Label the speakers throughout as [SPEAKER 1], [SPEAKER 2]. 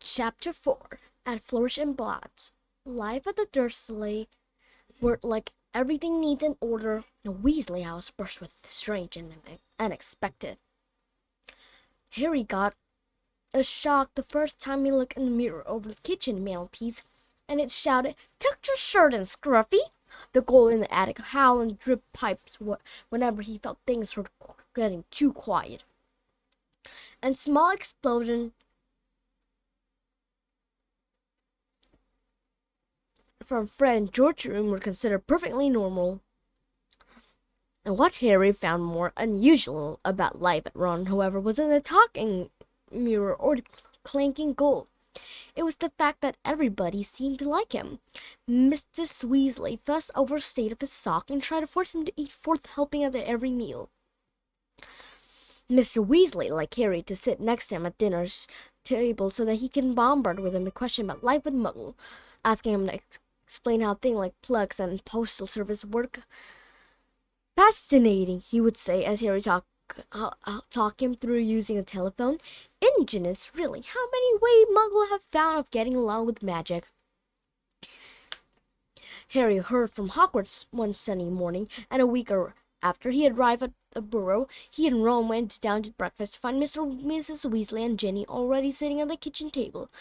[SPEAKER 1] Chapter 4 At Flourish and Blots. Life at the Dursley were like everything neat and order. The Weasley house burst with strange and unexpected. Harry got a shock the first time he looked in the mirror over the kitchen mantelpiece, and it shouted, "Tuck your shirt in, Scruffy!" The goal in the attic howled and dripped pipes whenever he felt things were getting too quiet. And small explosion from Fred and George's room were considered perfectly normal. And what Harry found more unusual about life at Ron, however, wasn't the talking mirror or the clanking gold. It was the fact that everybody seemed to like him. Mrs. Weasley fussed over the state of his sock and tried to force him to eat fourth helping at every meal. Mr. Weasley liked Harry to sit next to him at dinner's table so that he can bombard with him a question about life with Muggle, asking him to explain how things like plugs and postal service work. "Fascinating," he would say as Harry talk him through using a telephone. "Ingenious, really. How many ways Muggle have found of getting along with magic." Harry heard from Hogwarts one sunny morning, and a week after he arrived at the Burrow, he and Ron went down to breakfast to find Mr. and Mrs. Weasley and Ginny already sitting at the kitchen table.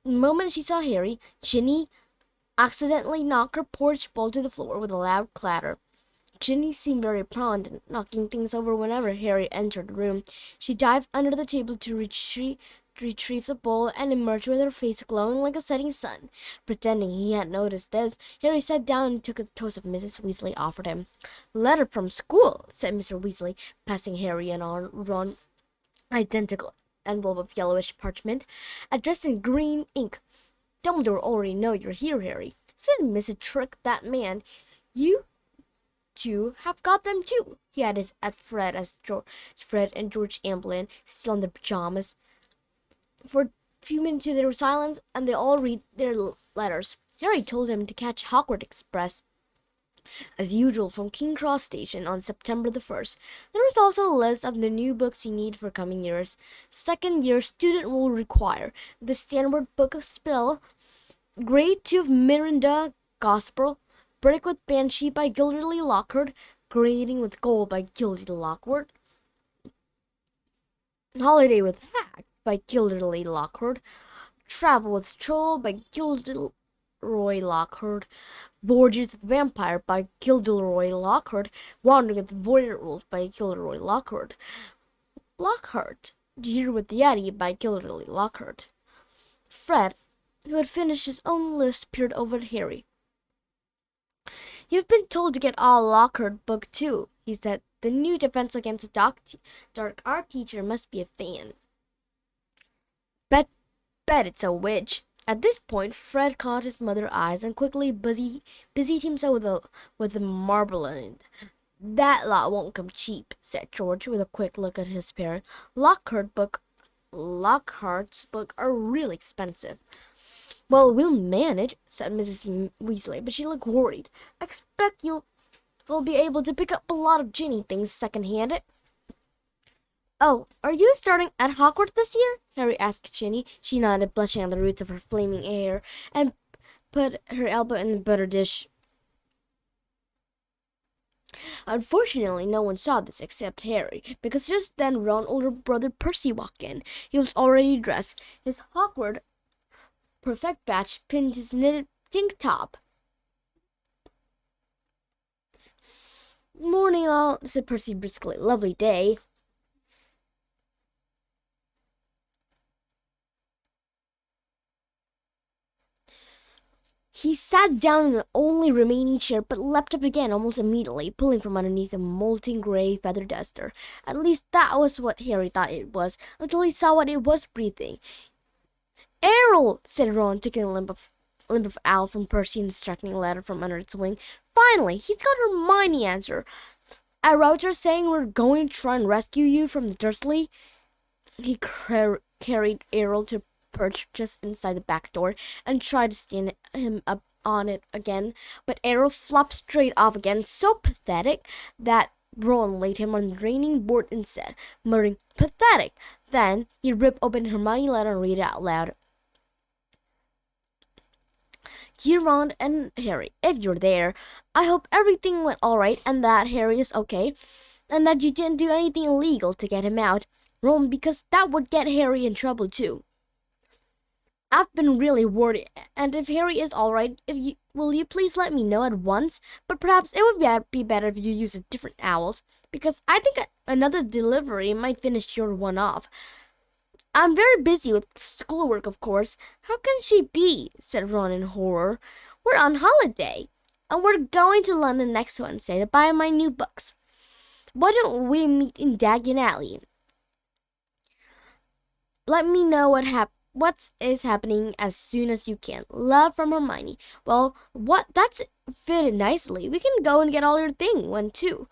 [SPEAKER 1] The moment she saw Harry, Ginny accidentally knocked her porridge bowl to the floor with a loud clatter. Ginny seemed very prompt in knocking things over whenever Harry entered the room. She dived under the table to retrieve the bowl and emerged with her face glowing like a setting sun. Pretending he hadn't noticed this, Harry sat down and took a toast of Mrs. Weasley offered him. "Letter from school," said Mr. Weasley, passing Harry and Ron identical envelope of yellowish parchment, addressed in green ink. "Dumbledore already know you're here, Harry. Said Mrs. Trick, that man. You two have got them too," he added at Fred and George Amblin, still in their pajamas. For a few minutes there was silence, and they all read their letters. Harry told him to catch Hogwarts Express as usual from King Cross Station on September the 1st. There was also a list of the new books he needed for coming years. Second year student will require the Standard Book of Spell, Grade 2 of Miranda Gospel, Break with Banshee by Gildersleeve Lockhart, Grading with Gold by Gildersleeve Lockhart, Holiday with Hags by Gildersleeve Lockhart, Travel with Troll by Gilderoy Lockhart, Voyages with Vampire by Gilderoy Lockhart, Wandering with Werewolf by Gilderoy Lockhart, Deer with Yeti by Gilderoy Lockhart. Fred, who had finished his own list, peered over at Harry. "You've been told to get all Lockhart book too," he said. "The new Defense Against the Dark Art teacher must be a fan." Bet it's a witch." At this point, Fred caught his mother's eyes and quickly busied himself with a marble in it. "That lot won't come cheap," said George with a quick look at his parent. Lockhart's book are really expensive." "Well, we'll manage," said Mrs. Weasley, but she looked worried. "I expect we'll be able to pick up a lot of Ginny things second-hand." "Oh, are you starting at Hogwarts this year?" Harry asked Ginny. She nodded, blushing at the roots of her flaming hair, and put her elbow in the butter dish. Unfortunately, no one saw this except Harry, because just then Ron's older brother Percy walked in. He was already dressed. His Hogwarts Prefect badge pinned his knitted tank top. "Morning, all," said Percy briskly. "Lovely day." He sat down in the only remaining chair, but leapt up again almost immediately, pulling from underneath a molten gray feather duster. At least that was what Harry thought it was, until he saw what it was breathing. "Errol," said Ron, taking a limp of ale from Percy and extracting a letter from under its wing. "Finally, he's got Hermione answer. I wrote her saying we're going to try and rescue you from the Dursley." He carried Errol to perch just inside the back door and tried to stand him up on it again, but Errol flopped straight off again, so pathetic that Ron laid him on the draining board instead, muttering, "Pathetic." Then he ripped open Hermione's letter and read it out loud. Dear Ron and Harry, if you're there, I hope everything went alright and that Harry is okay, and that you didn't do anything illegal to get him out. Ron, because that would get Harry in trouble too. I've been really worried, and if Harry is alright, if you will you please let me know at once? But perhaps it would be better if you use a different owls, because I think another delivery might finish your one off. I'm very busy with schoolwork, of course. How can she be? Said Ron in horror. We're on holiday, and we're going to London next Wednesday to buy my new books. Why don't we meet in Diagon Alley? Let me know what is happening as soon as you can. Love from Hermione. Well, what? That's fitted nicely. We can go and get all your thing when too.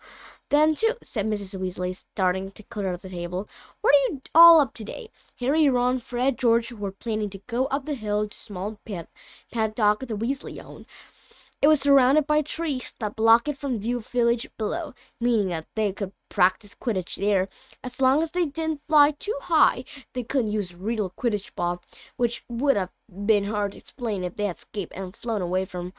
[SPEAKER 1] Then too, said Mrs. Weasley, starting to clear up the table. What are you all up today? Harry, Ron, Fred, George were planning to go up the hill to small paddock the Weasley owned. It was surrounded by trees that blocked it from view of village below, meaning that they could practice Quidditch there. As long as they didn't fly too high, they couldn't use real Quidditch ball, which would have been hard to explain if they had escaped and flown away from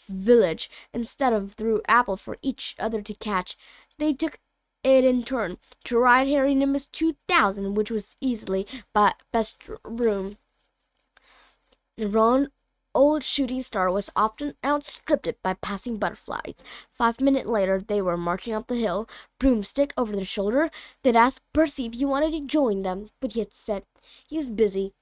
[SPEAKER 1] village instead of threw apple for each other to catch. They took it in turn to ride Harry Nimbus 2000, which was easily best room. Ron old shooting star was often outstripped by passing butterflies. 5 minutes later, they were marching up the hill, broomstick over their shoulder. They'd asked Percy if he wanted to join them, but he had said he was busy.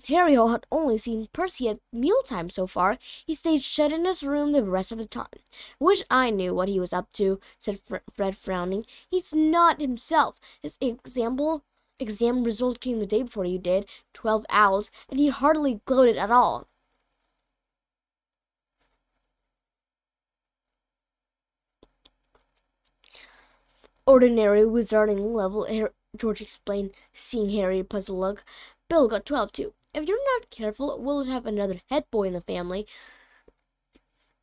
[SPEAKER 1] Harry had only seen Percy at mealtime so far. He stayed shut in his room the rest of the time. Wish I knew what he was up to, said Fred, frowning. He's not himself. His exam result came the day before you did, 12 owls, and he hardly gloated at all. Ordinary wizarding level, George explained, seeing Harry puzzled look. Bill got 12 too. If you're not careful, we'll have another head boy in the family.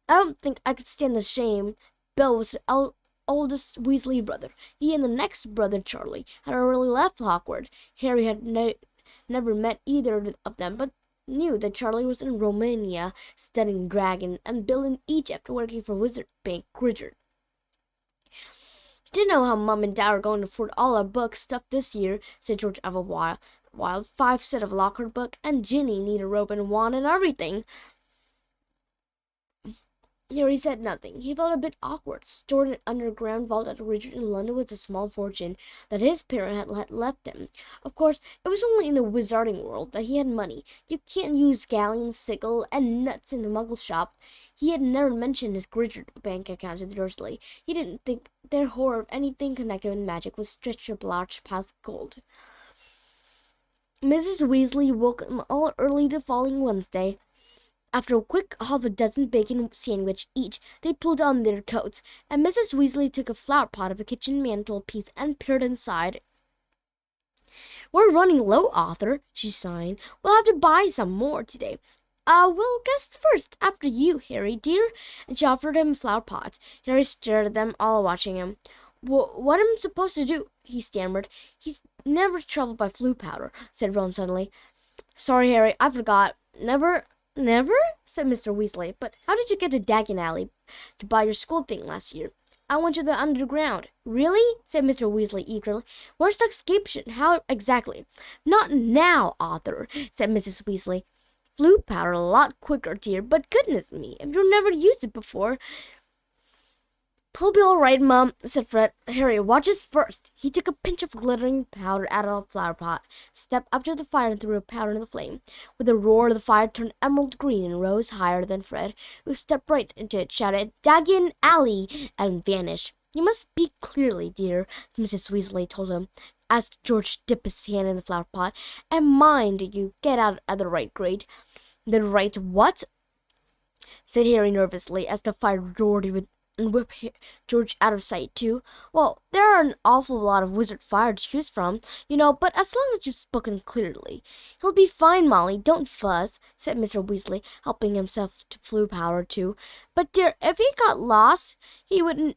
[SPEAKER 1] I don't think I could stand the shame. Bill was the oldest Weasley brother. He and the next brother, Charlie, had already left Hogwarts. Harry had never met either of them, but knew that Charlie was in Romania studying dragon, and Bill in Egypt working for Wizard Bank Grizzard. Didn't know how Mom and Dad are going to afford all our book stuff this year, said George after a while. 5 set of locker book, and Ginny need a rope and wand and everything. Harry said nothing. He felt a bit awkward. Stored in an underground vault at Richard in London was a small fortune that his parent had left him. Of course, it was only in the wizarding world that he had money. You can't use galleons, sickle, and nuts in the muggle shop. He had never mentioned his Grizzard bank account to Dursley. He didn't think their horror of anything connected with magic would stretch a large path of gold. Mrs. Weasley woke them all early the following Wednesday. After a quick half-a-dozen bacon sandwich each, they pulled on their coats, and Mrs. Weasley took a flower pot of a kitchen mantelpiece and peered inside. We're running low, Arthur, she sighed. We'll have to buy some more today. We'll guess first, after you, Harry, dear. And she offered him flower pots. Harry stared at them, all watching him. What am I supposed to do? He stammered. He's never troubled by flu powder, said Ron suddenly. Sorry, Harry, I forgot. Never, said Mr. Weasley. But how did you get to Diagon Alley to buy your school thing last year? I went to the underground. Really? Said Mr. Weasley eagerly. Where's the escape ship? How exactly? Not now, Arthur, said Mrs. Weasley. Flu powder a lot quicker, dear, but goodness me, if you've never used it before. He'll be all right, Mum, said Fred. Harry, watch us first. He took a pinch of glittering powder out of a flower pot, stepped up to the fire and threw a powder in the flame. With a roar, the fire turned emerald green and rose higher than Fred, who stepped right into it, shouted, Diagon Alley, and vanished. You must speak clearly, dear, Mrs. Weasley told him, as George dipped his hand in the flower pot. And mind you, get out at the right grade. The right what? Said Harry nervously, as the fire roared and whipped George out of sight, too. Well, there are an awful lot of wizard fire to choose from, you know, but as long as you've spoken clearly. He'll be fine, Molly, don't fuss, said Mr. Weasley, helping himself to flu powder, too. But, dear, if he got lost, he wouldn't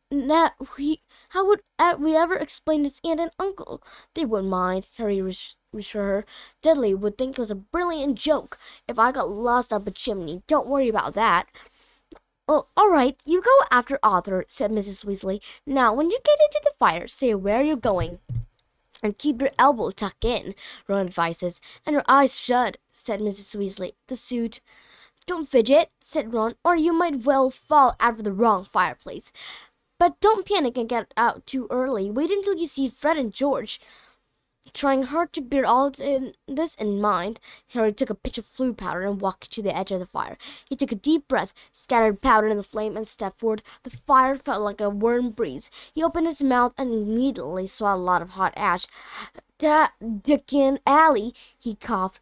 [SPEAKER 1] How would we ever explain this aunt and uncle? They wouldn't mind, Harry reassured her. Dudley would think it was a brilliant joke if I got lost up a chimney. Don't worry about that. Well, all right, you go after Arthur, said Mrs. Weasley. Now, when you get into the fire, say where you're going. And keep your elbow tucked in, Ron advises. And your eyes shut, said Mrs. Weasley. The suit. Don't fidget, said Ron, or you might well fall out of the wrong fireplace. But don't panic and get out too early. Wait until you see Fred and George. Trying hard to bear all this in mind, Harry took a pinch of flue powder and walked to the edge of the fire. He took a deep breath, scattered powder in the flame, and stepped forward. The fire felt like a warm breeze. He opened his mouth and immediately saw a lot of hot ash. Dickon Alley, he coughed.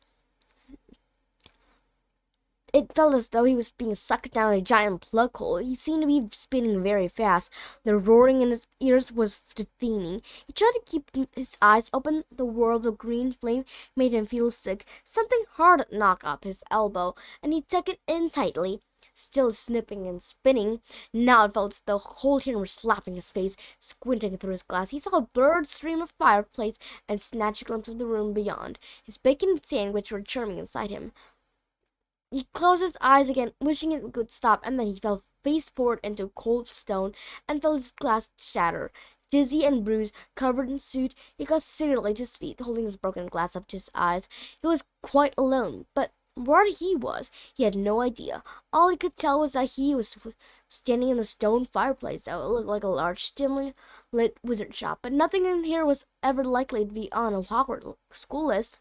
[SPEAKER 1] It felt as though he was being sucked down a giant plug hole. He seemed to be spinning very fast. The roaring in his ears was deafening. He tried to keep his eyes open. The whirl of green flame made him feel sick. Something hard knocked up his elbow, and he took it in tightly. Still snipping and spinning. Now it felt as though cold hand were slapping his face. Squinting through his glass, he saw a blurred stream of fireplace and snatched a glimpse of the room beyond. His bacon sandwich were churning inside him. He closed his eyes again, wishing it would stop, and then he fell face forward into cold stone and felt his glass shatter. Dizzy and bruised, covered in soot, he got severely to his feet, holding his broken glass up to his eyes. He was quite alone, but where he was, he had no idea. All he could tell was that he was standing in the stone fireplace that looked like a large, dimly lit wizard shop, but nothing in here was ever likely to be on a Hogwarts school list.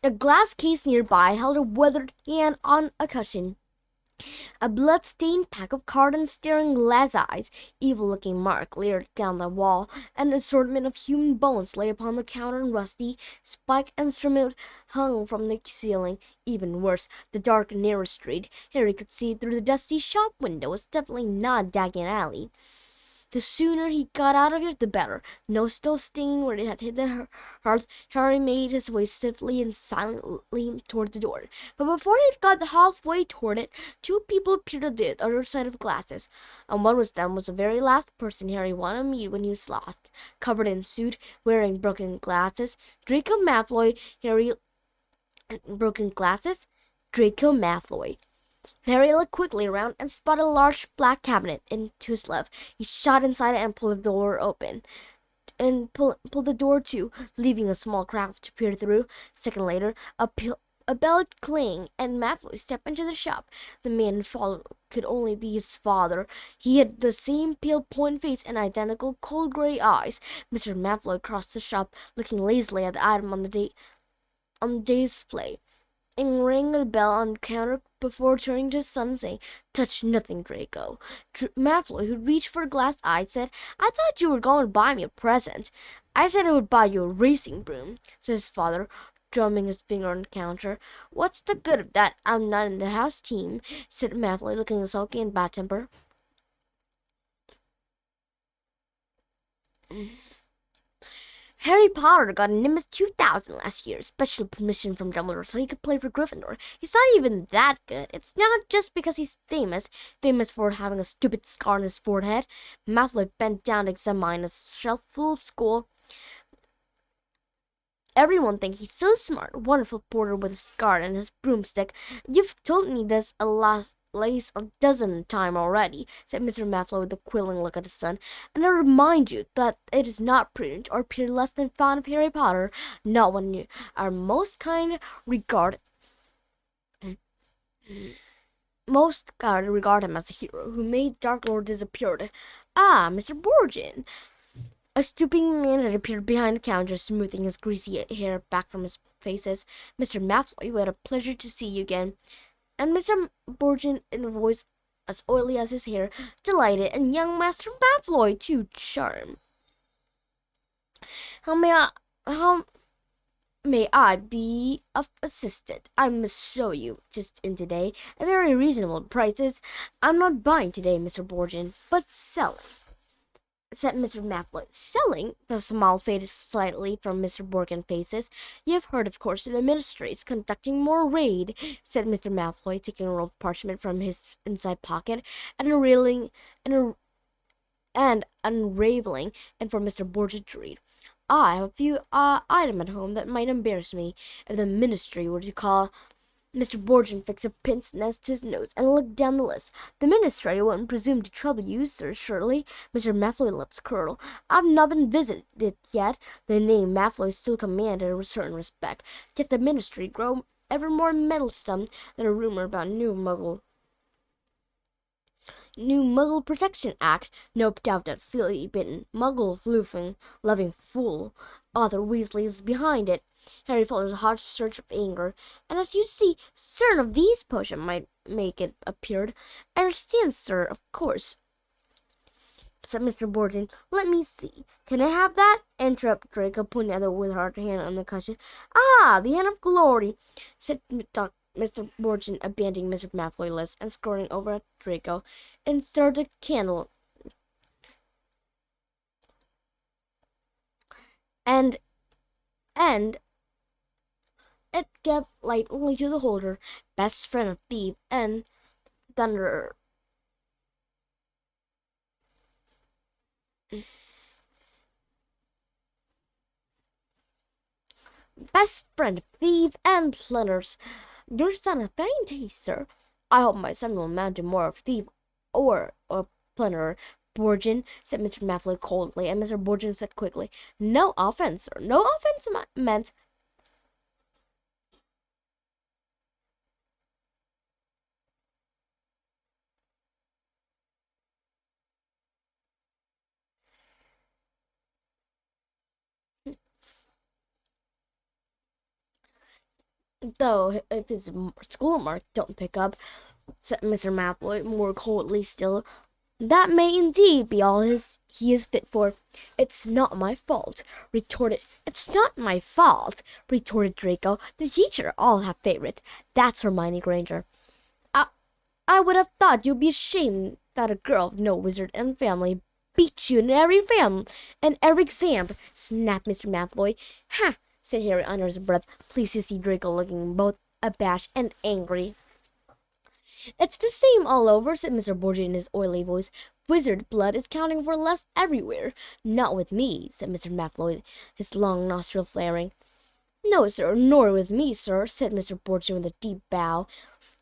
[SPEAKER 1] A glass case nearby held a withered hand on a cushion. A blood-stained pack of cards and staring glass eyes, evil-looking mark leered down the wall. An assortment of human bones lay upon the counter, and rusty spiked instrument hung from the ceiling. Even worse, the dark narrow street. Harry could see through the dusty shop window. It was definitely not Diagon Alley. The sooner he got out of here, the better. No still stain where it had hit the hearth. Harry made his way swiftly and silently toward the door. But before he got halfway toward it, two people appeared at the other side of the glasses. And one of them was the very last person Harry wanted to meet when he was lost. Covered in soot, wearing broken glasses. Draco Malfoy, Harry... Broken glasses? Draco Malfoy. Harry looked quickly around and spotted a large black cabinet to his left. He shot inside it and pulled the door open. And pulled the door to, leaving a small crack to peer through. A second later, a bell clanged, and Malfoy stepped into the shop. The man followed could only be his father. He had the same pale, point face and identical cold gray eyes. Mr. Malfoy crossed the shop, looking lazily at the item on the display, and rang a bell on the counter before turning to his son and saying, "Touch nothing, Draco." Malfoy, who reached for a glass eye, said, "I thought you were going to buy me a present." "I said I would buy you a racing broom," said his father, drumming his finger on the counter. "What's the good of that? I'm not in the house team," said Malfoy, looking sulky and bad temper. Harry Potter got a Nimbus 2000 last year, special permission from Dumbledore so he could play for Gryffindor. He's not even that good. It's not just because he's famous for having a stupid scar on his forehead. Malfoy bent down to examine a shelf full of school. Everyone thinks he's so smart. Wonderful porter with a scar and his broomstick. You've told me this at least a dozen times already, said Mr. Malfoy with a quilling look at his son. And I remind you that it is not prudent or appear less than fond of Harry Potter, not when you are most regard him as a hero who made Dark Lord disappear. Ah, Mr. Borgin. A stooping man had appeared behind the counter, smoothing his greasy hair back from his faces. "Mr. Malfoy, we had a pleasure to see you again." And Mr. Borgin, in a voice as oily as his hair, "Delighted, and young Master Malfoy, too, charm. How may I be of assistance? I must show you just in today, at very reasonable prices. I'm not buying today, Mr. Borgin, but selling," said Mr. Malfoy. "Selling?" The smile faded slightly from Mr. Borgin's faces. "You have heard, of course, that the Ministry is conducting more raid," said Mr. Malfoy, taking a roll of parchment from his inside pocket and and unraveling, and for Mr. Borgia to read. I have a few items at home that might embarrass me if the ministry were to call. Mr. Borgia fixed a pince nez to his nose and looked down the list. The ministry wouldn't presume to trouble you, sir, surely? Mr. Malfoy's lips curled. I've not been visited yet. The name Malfoy still commanded a certain respect, yet the ministry grew ever more meddlesome than a rumor about new Muggle Protection Act. No doubt that flea-bitten, Muggle-loving fool Arthur Weasley is behind it. Harry felt a hot surge of anger, and as you see, certain of these potions might make it appeared. I understand, sir, of course, said Mr. Borton. Let me see. Can I have that? Interrupted Draco, pointing at it with her hand on the cushion. Ah, the hand of glory, said Mr. Borton, abandoning Mr. Malfoy's list and scrolling over at Draco. Insert a candle. And it gave light only to the holder, best friend of thief and thunderer. Best friend, thief, and plunderers. Your son has fine taste, sir. I hope my son will amount to more of thief or a plunderer. Borgin, said Mr. Malfoy coldly, and Mr. Borgin said quickly, no offense, sir. No offense meant. Though if his school mark don't pick up, said Mr. Malfoy more coldly still, that may indeed be all he is fit for. It's not my fault, retorted. It's not my fault, retorted Draco. The teacher all have favorites. That's Hermione Granger. I would have thought you'd be ashamed that a girl of no wizard and family beats you in every exam, snapped Mr. Malfoy. Ha! Said Harry under his breath, pleased to see Draco looking both abashed and angry. It's the same all over, said Mr. Borgia in his oily voice. Wizard blood is counting for less everywhere. Not with me, said Mr. Malfoy, his long nostril flaring. No, sir, nor with me, sir, said Mr. Borgia with a deep bow.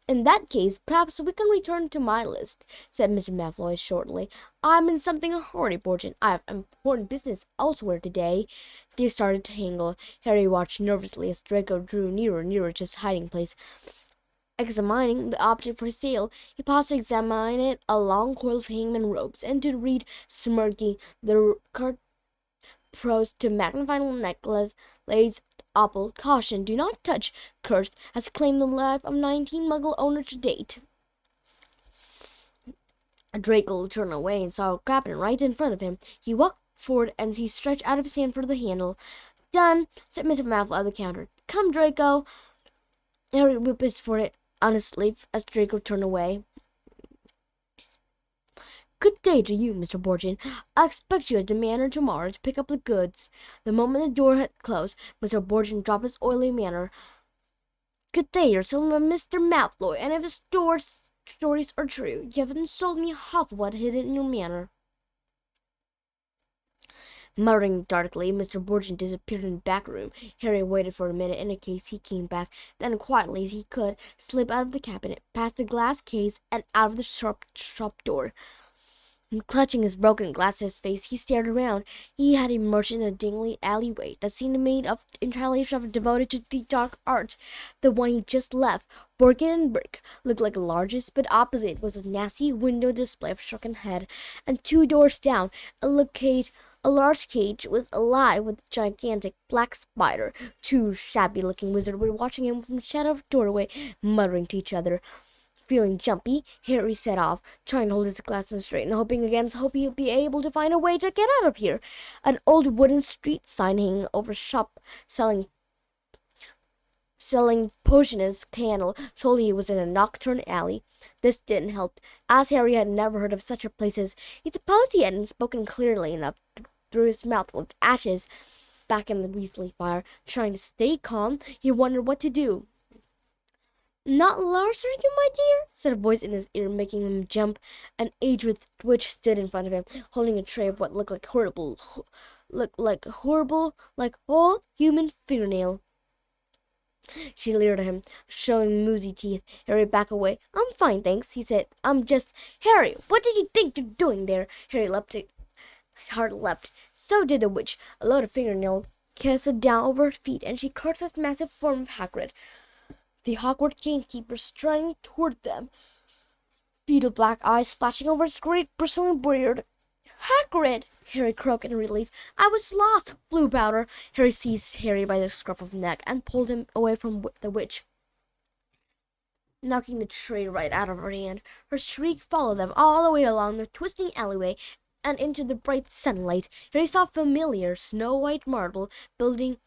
[SPEAKER 1] In that case, perhaps we can return to my list, said Mr. Malfoy shortly. I'm in something a hurry, Borgia. I have important business elsewhere today. They started to tangle. Harry watched nervously as Draco drew nearer to his hiding place. Examining the object for sale, he paused to examine it, a long coil of hangman ropes, and to read, smirking, the card pros to magnifying necklace lays opal. Caution, do not touch. Cursed has claimed the life of 19 Muggle owners to date. Draco turned away and saw a cabin right in front of him. He walked forward and he stretched out his hand for the handle. Done, said Mr. Malfoy at the counter. Come, Draco. Harry whipped his forehead on his sleeve as Draco turned away. Good day to you, Mr. Borgia. I'll expect you at the manor tomorrow to pick up the goods. The moment the door had closed, Mr. Borgia dropped his oily manner. Good day, you're still Mr. Malfoy, and if the stories are true, you haven't sold me half of what hidden in your manor. Muttering darkly, Mr. Borgia disappeared in the back room. Harry waited for a minute in case he came back, then quietly as he could, slipped out of the cabinet, past the glass case, and out of the shop door. Clutching his broken glass to his face, he stared around. He had emerged in a dingy alleyway that seemed made of entirely devoted to the dark arts. The one he just left, broken and brick, looked like the largest, but opposite was a nasty window display of shrunken head, and 2 doors down, a large cage was alive with a gigantic black spider. 2 shabby-looking wizards were watching him from the shadow of the doorway, muttering to each other. Feeling jumpy, Harry set off, trying to hold his glass on straight and hoping against hope he'd be able to find a way to get out of here. An old wooden street sign hanging over a shop selling potionous candle told me he was in a nocturnal alley. This didn't help, as Harry had never heard of such a place as he supposed he hadn't spoken clearly enough through his mouthful of ashes. Back in the Weasley fire, trying to stay calm, he wondered what to do. Not Lars, are you, my dear? Said a voice in his ear, making him jump. An aged witch stood in front of him, holding a tray of what looked like whole human fingernail. She leered at him, showing moosey teeth. Harry backed away. I'm fine, thanks, he said. I'm just... Harry, what do you think you're doing there? Harry leapt. His heart leapt. So did the witch. A load of fingernail casted down over her feet, and she crouched at the massive form of Hagrid, the Hogwarts gamekeeper, striding toward them, beetle black eyes flashing over his great bristling beard. Hagrid! Harry croaked in relief. I was lost! Flew Powder. Harry seized Harry by the scruff of the neck and pulled him away from the witch, knocking the tray right out of her hand. Her shriek followed them all the way along the twisting alleyway and into the bright sunlight. Harry saw familiar snow-white marble building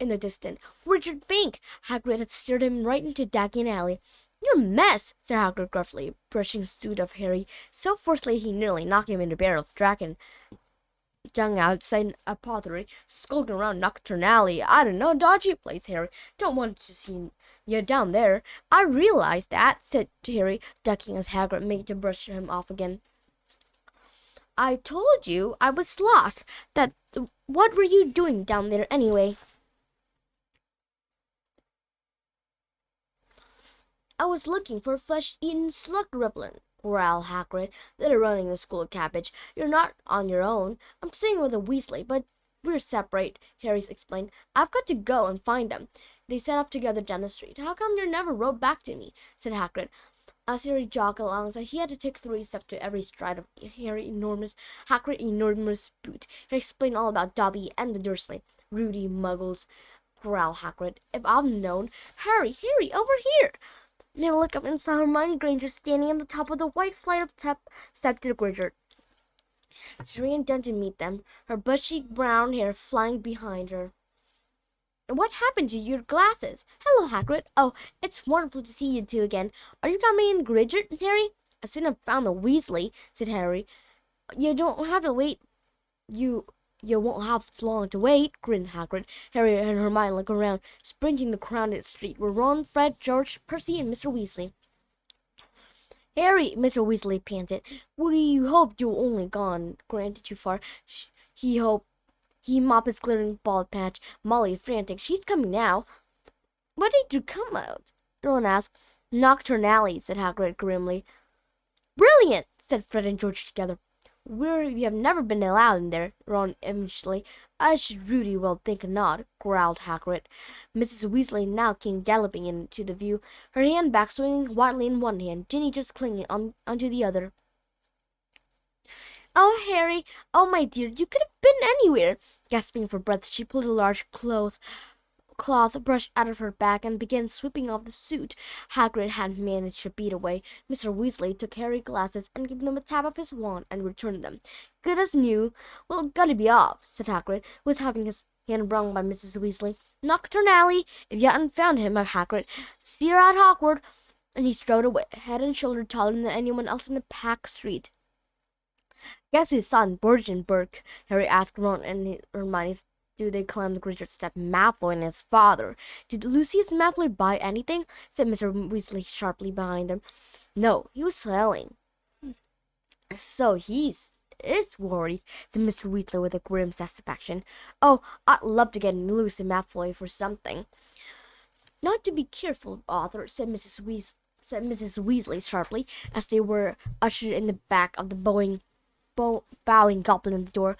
[SPEAKER 1] in the distance. Richard Bink! Hagrid had steered him right into Dagon Alley. You're a mess, said Hagrid gruffly, brushing the suit of Harry so forcefully he nearly knocked him into a barrel of dragon dung outside a pottery, skulking around Nocturnally. I don't know, dodgy place, Harry. Don't want to see you down there. I realize that, said Harry, ducking as Hagrid made to brush him off again. I told you I was lost. What were you doing down there anyway? I was looking for a flesh-eating slug repellent, growled Hagrid. They're running the school cabbage. You're not on your own. I'm staying with a Weasley, but we're separate, Harry explained. I've got to go and find them. They set off together down the street. How come you never wrote back to me? Said Hagrid. As Harry jogged alongside, he had to take 3 steps to every stride of Hagrid's enormous boot. He explained all about Dobby and the Dursley. Rudy Muggles, growled Hagrid. If I'd known. Harry, over here! They looked up and saw Hermione Granger standing on the top of the white flight of steps to the Granger. She ran down to meet them, her bushy brown hair flying behind her. What happened to your glasses? Hello, Hagrid. Oh, it's wonderful to see you two again. Are you coming in, Granger, Harry? I soon have found the Weasley, said Harry. You don't have to wait. You won't have long to wait, grinned Hagrid. Harry and Hermione looked around, sprinting the crowded street were Ron, Fred, George, Percy, and Mr. Weasley. Harry, Mr. Weasley panted. We hoped you were only gone, granted too far. He mopped his glittering bald patch. Molly, frantic. She's coming now. What did you come out? Ron asked. Nocturnally, said Hagrid grimly. Brilliant, said Fred and George together. We have never been allowed in there, Ron eventually. I should Rudy well think not, growled Hagrid. Mrs. Weasley now came galloping into the view, her handbag swinging wildly in one hand, Ginny just clinging onto the other. Oh, Harry, oh, my dear, you could have been anywhere. Gasping for breath, she pulled a large cloth brush out of her bag and began sweeping off the suit Hagrid had managed to beat away. Mr. Weasley took Harry's glasses and gave them a tap of his wand and returned them. Good as new. Well, gotta be off, said Hagrid, who was having his hand wrung by Mrs. Weasley. Nocturnally, if you hadn't found him, Hagrid, steer out Hogwarts. And he strode away, head and shoulder taller than anyone else in the packed street. Guess whose son, Burgeon Burke? Harry asked Ron and Hermione. Do they climb the Grinch's step Malfoy and his father? Did Lucius Malfoy buy anything? Said Mr. Weasley sharply behind them. No, he was selling. So is worried, said Mr. Weasley with a grim satisfaction. Oh, I'd love to get Lucius Malfoy for something. Not to be careful, Arthur, said Mrs. Weasley sharply, as they were ushered in the back of the bowing goblin at the door.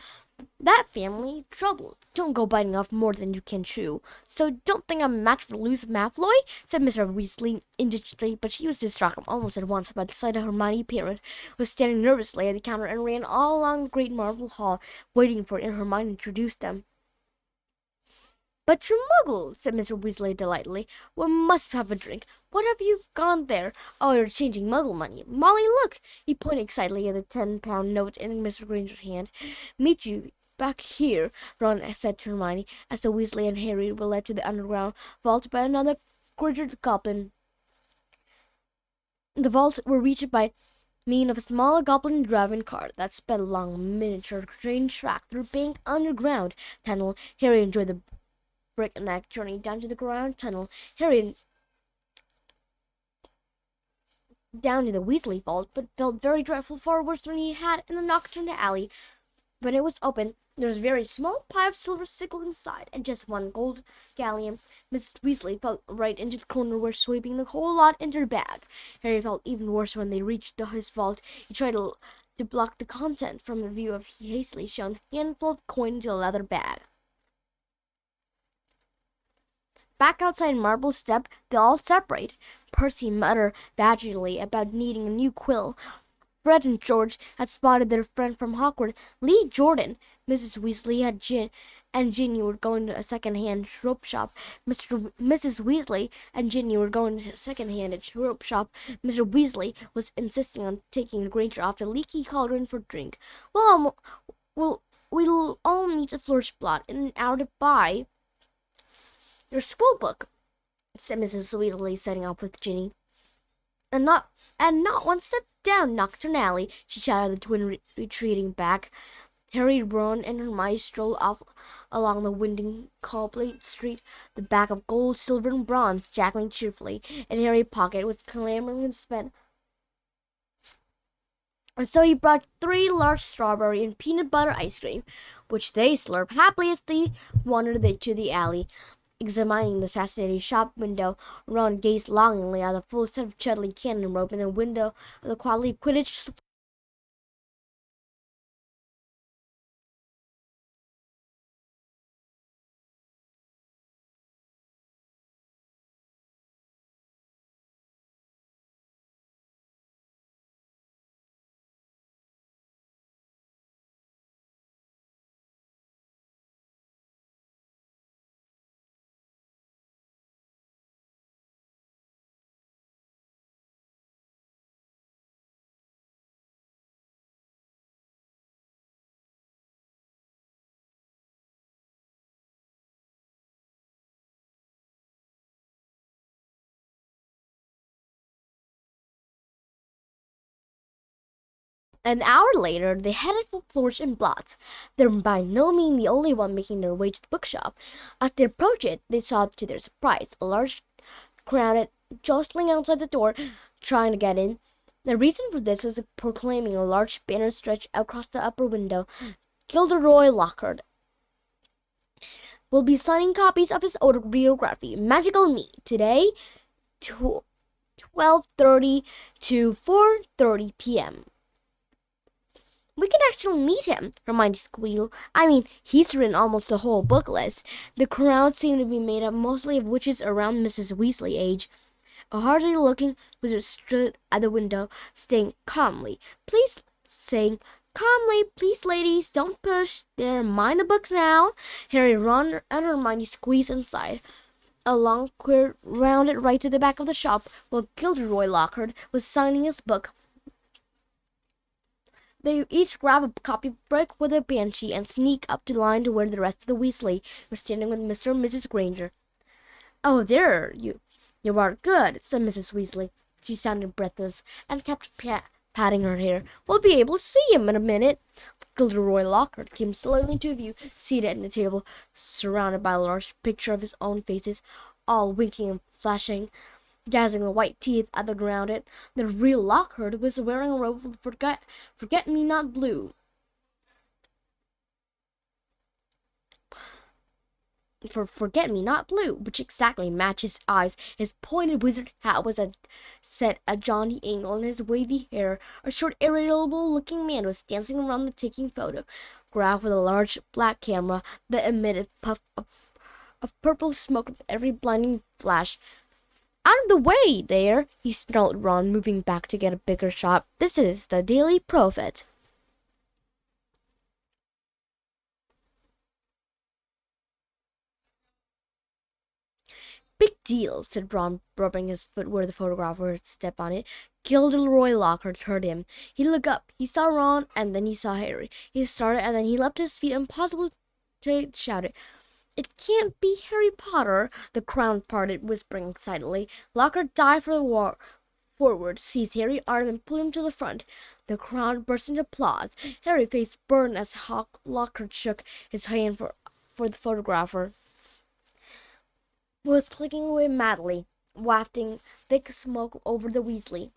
[SPEAKER 1] That family trouble. Don't go biting off more than you can chew. So don't think I'm a match for Lucius Malfoy, said Mr. Weasley indigently, but she was distracted almost at once by the sight of Hermione Parent, who was standing nervously at the counter and ran all along the great marble hall, waiting for Hermione to introduce them. But you're Muggle, said Mr. Weasley delightedly. We must have a drink. What have you gone there? Oh, you're changing Muggle money. Molly, look! He pointed excitedly at the 10-pound note in Mr. Granger's hand. Meet you back here, Ron said to Hermione, as the Weasley and Harry were led to the underground vault by another Granger goblin. The vault were reached by means of a small goblin driving cart that sped along a miniature train track through Bank underground tunnel. Harry enjoyed the breakneck journey down to the ground tunnel. Harry down to the Weasley vault, but felt very dreadful far worse than he had in the nocturnal alley. When it was open, there was a very small pile of silver sickle inside, and just one gold galleon. Mrs. Weasley fell right into the corner where sweeping the whole lot into her bag. Harry felt even worse when they reached his vault. He tried to block the content from the view of he hastily shoved a handful of coin into a leather bag. Back outside Marble Step, they all separated. Percy muttered vaguely about needing a new quill. Fred and George had spotted their friend from Hogwarts, Lee Jordan. Mrs. Weasley and Ginny were going to a second-hand rope shop. Mrs. Weasley and Ginny were going to a second-hand rope shop. Mr. Weasley was insisting on taking the Granger off the leaky cauldron for drink. We'll all meet at Flourish Blot in an hour to buy your school book, said Mrs. Weasley, setting off with Ginny. And not one step down Nocturne Alley, she shouted at the twin retreating back. Harry, Ron, and Hermione strolled off along the winding cobbled street, the back of gold, silver, and bronze jangling cheerfully, and Harry's pocket was clamoring and spent. And so he brought 3 large strawberry and peanut butter ice cream, which they slurped happily as they wandered to the alley. Examining the fascinating shop window, Ron gazed longingly at the full set of Chudley cannon rope in the window of the quality Quidditch. An hour later, they headed for Flourish and Blotts. They were by no means the only one making their way to the bookshop. As they approached it, they saw, to their surprise, a large crowd jostling outside the door, trying to get in. The reason for this was proclaiming a large banner stretched across the upper window. Gilderoy Lockhart will be signing copies of his autobiography, Magical Me, today, 12:30 to 4:30 p.m. We can actually meet him, Hermione squealed. I mean, he's written almost the whole book list. The crowd seemed to be made up mostly of witches around Mrs. Weasley's age. A hardly-looking wizard stood at the window, saying calmly, please, ladies, don't push. There, mind the books now. Harry, Ron, and Hermione squeezed inside. A long queer rounded right to the back of the shop, while Gilderoy Lockhart was signing his book. They each grab a copy break with a banshee and sneak up the line to where the rest of the Weasley were standing with Mr. and Mrs. Granger. Oh, there you are good, said Mrs. Weasley. She sounded breathless and kept patting her hair. We'll be able to see him in a minute. Gilderoy Lockhart came slowly into view, seated at the table, surrounded by a large picture of his own faces, all winking and flashing, gazing the white teeth at the ground. The real Lockhart was wearing a robe of forget-me-not blue. For forget-me-not blue, which exactly matched his eyes. His pointed wizard hat was set at jaunty angle, and his wavy hair. A short, irritable-looking man was dancing around the taking photograph with a large black camera that emitted puff of purple smoke with every blinding flash. Out of the way, there, he snarled Ron, moving back to get a bigger shot. This is the Daily Prophet. Big deal, said Ron, rubbing his foot where the photographer had stepped on it. Gilderoy Lockhart heard him. He looked up. He saw Ron, and then he saw Harry. He started, and then he leapt to his feet, impossible to shout it. It can't be Harry Potter, the crowd parted, whispering excitedly. Lockhart dived forward, seized Harry's arm, and pulled him to the front. The crowd burst into applause. Harry's face burned as Lockhart shook his hand for the photographer, who was clicking away madly, wafting thick smoke over the Weasley.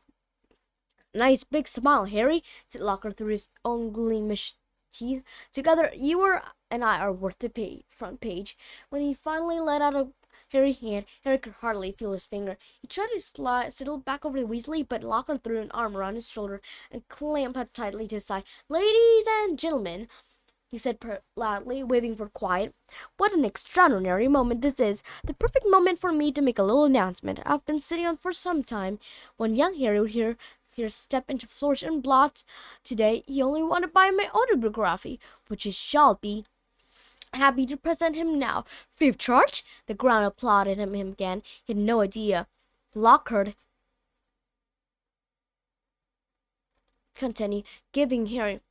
[SPEAKER 1] Nice big smile, Harry, said Locker through his own gleamish teeth. Together, you and I are worth the front page. When he finally let out a hairy hand, Harry could hardly feel his finger. He tried to settle back over the Weasley, but Locker threw an arm around his shoulder and clamped it tightly to his side. Ladies and gentlemen, he said loudly, waving for quiet. What an extraordinary moment this is. The perfect moment for me to make a little announcement I've been sitting on for some time. When young Harry would hear step into Flourish and Blot today, he only wanted to buy my autobiography, which I shall be happy to present him now. Free of charge? The ground applauded him again. He had no idea. Lockhart continued, giving Harry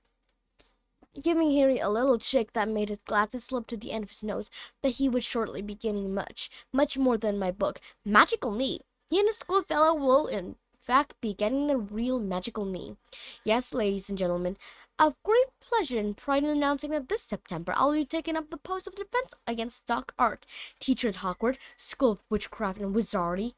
[SPEAKER 1] a little shake that made his glasses slip to the end of his nose, that he would shortly be getting much more than my book. Magical me. He and his schoolfellow will, in fact, be getting the real magical me. Yes, ladies and gentlemen, I've great pleasure and pride in announcing that this September I'll be taking up the post of defense against dark art, teacher at Hogwarts, School of Witchcraft and Wizardry.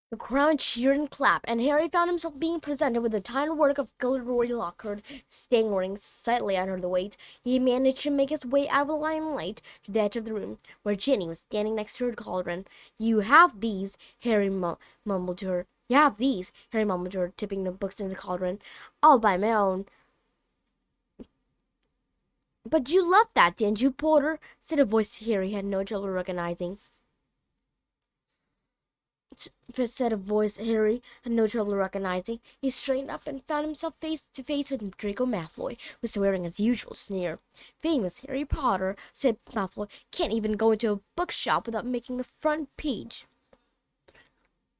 [SPEAKER 1] The crowd cheered and clapped, and Harry found himself being presented with a tiny work of Gilderoy Lockhart, staggering slightly under the weight. He managed to make his way out of the limelight to the edge of the room, where Ginny was standing next to her cauldron. You have these, Harry mumbled to her. You have these, Harry mumbled to her, tipping the books into the cauldron. I'll buy my own. But you loved that, didn't you, Porter? Said a voice Harry had no trouble recognizing. Said a voice Harry had no trouble recognizing. He straightened up and found himself face to face with Draco Malfoy, who was wearing his usual sneer. Famous Harry Potter, said Malfoy, can't even go into a bookshop without making the front page.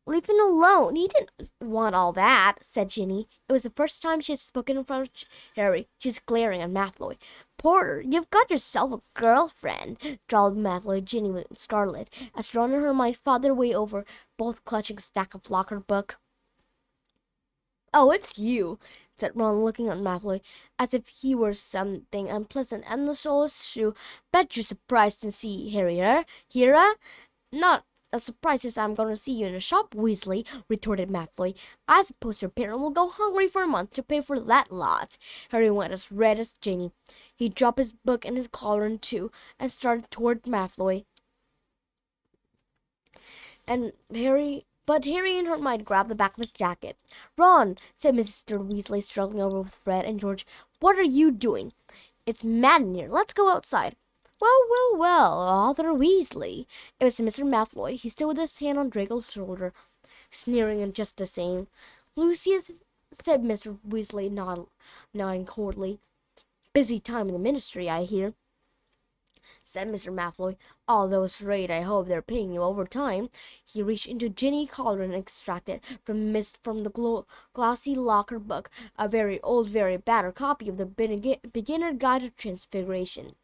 [SPEAKER 1] Leave him alone. He didn't want all that, said Ginny. It was the first time she had spoken in front of Harry. She was glaring at Malfoy. Porter, you've got yourself a girlfriend, drawled Malfoy. Ginny went scarlet, as Ron and Hermione fought their way over, both clutching a stack of locker book. Oh, it's you, said Ron, looking at Malfoy as if he were something unpleasant, and the soulless shoe. Bet you're surprised to see Harry here, Not as surprised as I'm going to see you in the shop, Weasley, retorted Malfoy. I suppose your parent will go hungry for a month to pay for that lot. Harry went as red as Ginny. He dropped his book and his cauldron too, and started toward Malfoy. But Harry and Hermione grabbed the back of his jacket. Ron, said Mr. Weasley, struggling over with Fred and George, what are you doing? It's mad in here. Let's go outside. Well, Arthur Weasley. It was Mr. Malfoy. He stood with his hand on Draco's shoulder, sneering in just the same. Lucius, said Mr. Weasley, nodding coldly. Busy time in the ministry, I hear, said Mr. Malfoy. All those rate, I hope they're paying you overtime. He reached into Ginny's cauldron and extracted from the glossy locker book a very old, very battered copy of the Beginner Guide to Transfiguration.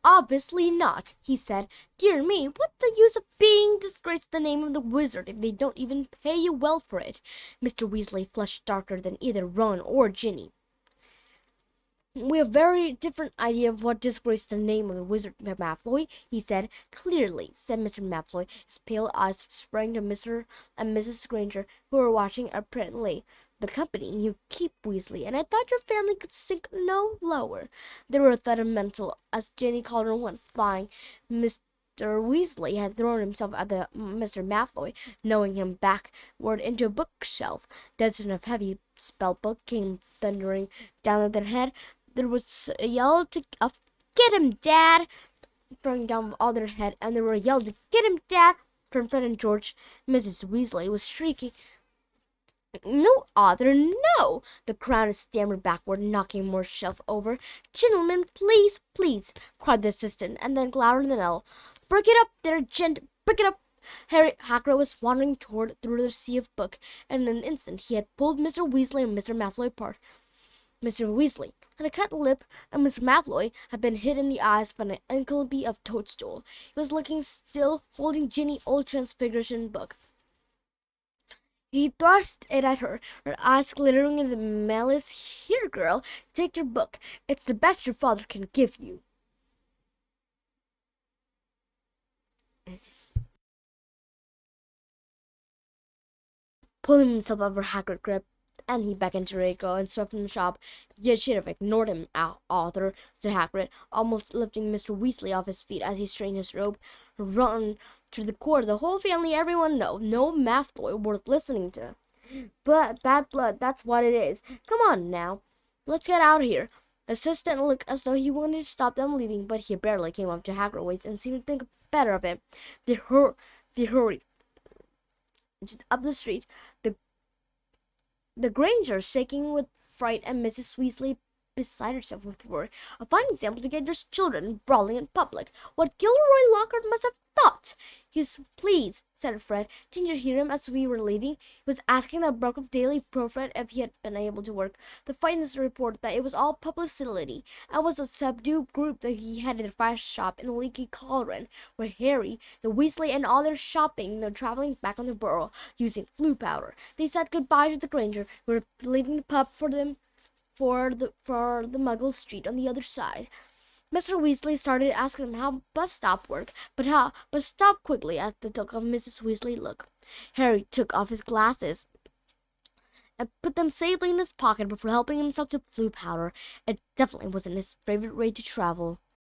[SPEAKER 1] Obviously not, he said. Dear me, what's the use of being disgraced the name of the wizard if they don't even pay you well for it? Mr. Weasley flushed darker than either Ron or Ginny. We have a very different idea of what disgraced the name of the wizard, Malfoy, he said. Clearly, said Mr. Malfoy. His pale eyes sprang to Mr. and Mrs. Granger, who were watching apparently. The company you keep, Weasley, and I thought your family could sink no lower. They were sentimental as Ginny Cauldron went flying. Mr. Weasley had thrown himself at Mr. Malfoy, knowing him backward into a bookshelf. Dozens of heavy spellbook came thundering down at their head. There was a yell of "Get him, Dad!" throwing down all their head, and there were yells of "Get him, Dad!" from Fred and George. Mrs. Weasley was shrieking No, Arthur, no! The clown stammered backward, knocking more shelf over. Gentlemen, please, please, cried the assistant, and then louder than ever. Break it up there, gent, break it up. Harry Hackrow was wandering through the sea of book, and in an instant he had pulled Mr. Weasley and Mr. Malfoy apart. Mr. Weasley had a cut lip, and Mr. Malfoy had been hit in the eyes by an encyclopedia of Toadstool. He was looking still, holding Ginny old Transfiguration book. He thrust it at her, her eyes glittering in the malice. Here, girl, take your book. It's the best your father can give you. Pulling himself over Hagrid grip, and he beckoned to Draco and swept from the shop. You should have ignored him, Arthur, said Hagrid, almost lifting Mr. Weasley off his feet as he straightened his robe. Run to the court, the whole family, everyone know. No Malfoy worth listening to. But bad blood, that's what it is. Come on now, let's get out of here. The assistant looked as though he wanted to stop them leaving, but he barely came up to Hagrid's waist and seemed to think better of it. They hurried up the street, the the Granger shaking with fright and Mrs. Weasley beside herself with worry. A fine example to get your children brawling in public. What Gilderoy Lockhart must have thought. Please, said Fred. Didn't you hear him as we were leaving? He was asking the Brook Daily Prophet if he had been able to work. The finest reported that it was all publicity, and was a subdued group that he had at a fire shop in the Leaky Cauldron, where Harry, the Weasley, and all their shopping, they're traveling back on the Burrow, using flue powder. They said goodbye to the Granger, who were leaving the pub for the Muggle Street on the other side. Mr. Weasley started asking him how bus stop worked, but stopped quickly at the look of Mrs. Weasley look. Harry took off his glasses and put them safely in his pocket before helping himself to flue powder. It definitely wasn't his favorite way to travel.